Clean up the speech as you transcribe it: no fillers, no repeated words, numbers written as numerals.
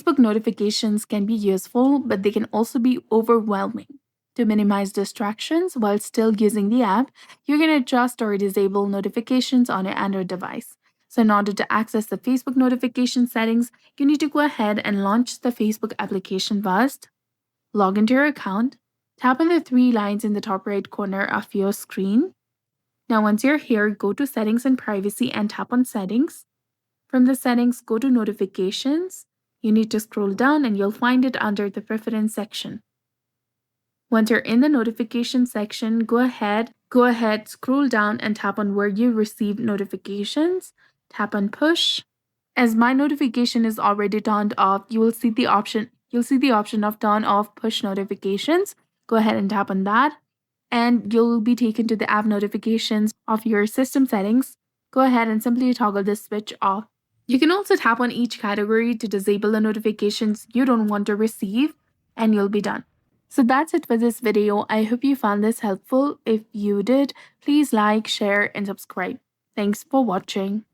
Facebook notifications can be useful, but they can also be overwhelming. To minimize distractions while still using the app, you can adjust or disable notifications on your Android device. So, in order to access the Facebook notification settings, you need to go ahead and launch the Facebook application first, log into your account, tap on the three lines in the top right corner of your screen. Now, once you're here, go to Settings and Privacy and tap on Settings. From the settings, go to Notifications. You need to scroll down and you'll find it under the Preference section. Once you're in the notification section, go ahead, scroll down and tap on where you receive notifications. Tap on Push. As my notification is already turned off, you'll see the option of turn off push notifications. Go ahead and tap on that, and you'll be taken to the app notifications of your system settings. Go ahead and simply toggle this switch off. You can also tap on each category to disable the notifications you don't want to receive, and you'll be done. So that's it for this video. I hope you found this helpful. If you did, please like, share, and subscribe. Thanks for watching.